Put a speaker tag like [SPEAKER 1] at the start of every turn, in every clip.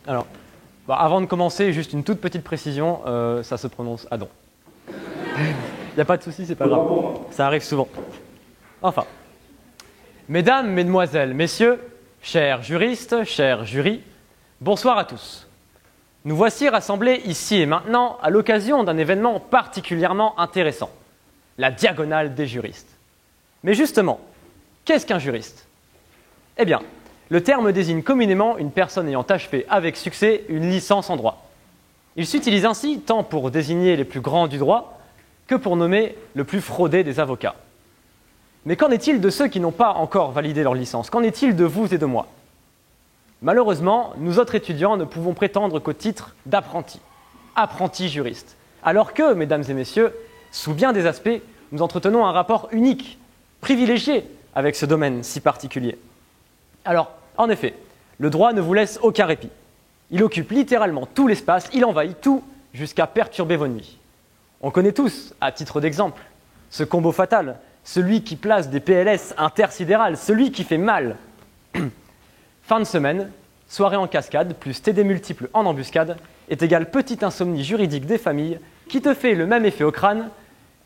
[SPEAKER 1] Alors, avant de commencer, juste une toute petite précision, ça se prononce Adon. Il n'y a pas de souci, c'est pas grave. Ça arrive souvent. Enfin. Mesdames, mesdemoiselles, messieurs, chers juristes, chers jurys, bonsoir à tous. Nous voici rassemblés ici et maintenant à l'occasion d'un événement particulièrement intéressant, la Diagonale des juristes. Mais justement, qu'est-ce qu'un juriste? Eh bien, le terme désigne communément une personne ayant achevé avec succès une licence en droit. Il s'utilise ainsi tant pour désigner les plus grands du droit que pour nommer le plus fraudé des avocats. Mais qu'en est-il de ceux qui n'ont pas encore validé leur licence? Qu'en est-il de vous et de moi? Malheureusement, nous autres étudiants ne pouvons prétendre qu'au titre d'apprenti, apprenti juriste. Alors que, mesdames et messieurs, sous bien des aspects, nous entretenons un rapport unique, privilégié avec ce domaine si particulier. Alors, en effet, le droit ne vous laisse aucun répit. Il occupe littéralement tout l'espace, il envahit tout jusqu'à perturber vos nuits. On connaît tous, à titre d'exemple, ce combo fatal, celui qui place des PLS intersidérales, celui qui fait mal. Fin de semaine, soirée en cascade, plus TD multiples en embuscade, est égale petite insomnie juridique des familles qui te fait le même effet au crâne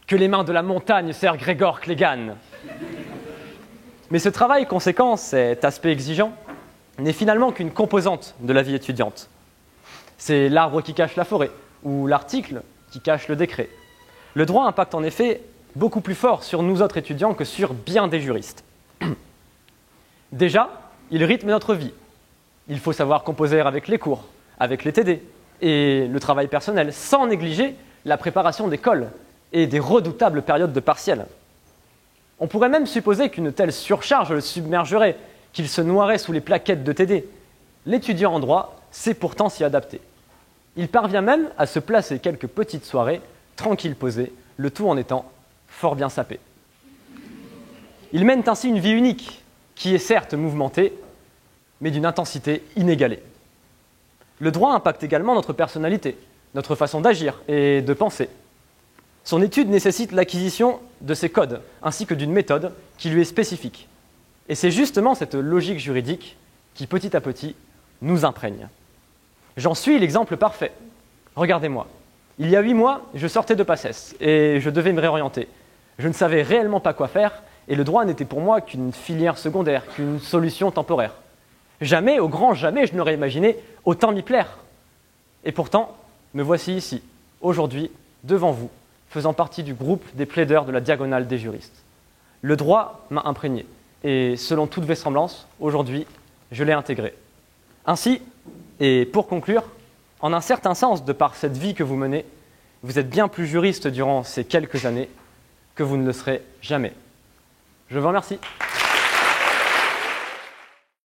[SPEAKER 1] que les mains de la montagne Sir Gregor Clegane. Mais ce travail conséquent, cet aspect exigeant, n'est finalement qu'une composante de la vie étudiante. C'est l'arbre qui cache la forêt, ou l'article qui cache le décret. Le droit impacte en effet beaucoup plus fort sur nous autres étudiants que sur bien des juristes. Déjà, il rythme notre vie. Il faut savoir composer avec les cours, avec les TD et le travail personnel, sans négliger la préparation des cols et des redoutables périodes de partiels. On pourrait même supposer qu'une telle surcharge le submergerait, qu'il se noierait sous les plaquettes de TD. L'étudiant en droit sait pourtant s'y adapter. Il parvient même à se placer quelques petites soirées, tranquilles posées, le tout en étant fort bien sapé. Il mène ainsi une vie unique, qui est certes mouvementée, mais d'une intensité inégalée. Le droit impacte également notre personnalité, notre façon d'agir et de penser. Son étude nécessite l'acquisition de ses codes, ainsi que d'une méthode qui lui est spécifique. Et c'est justement cette logique juridique qui, petit à petit, nous imprègne. J'en suis l'exemple parfait. Regardez-moi. Il y a 8 mois, je sortais de PACES et je devais me réorienter. Je ne savais réellement pas quoi faire et le droit n'était pour moi qu'une filière secondaire, qu'une solution temporaire. Jamais, au grand jamais, je n'aurais imaginé autant m'y plaire. Et pourtant, me voici ici, aujourd'hui, devant vous, faisant partie du groupe des plaideurs de la Diagonale des juristes. Le droit m'a imprégné et, selon toute vraisemblance, aujourd'hui, je l'ai intégré. Ainsi, et pour conclure, en un certain sens, de par cette vie que vous menez, vous êtes bien plus juriste durant ces quelques années que vous ne le serez jamais. Je vous remercie.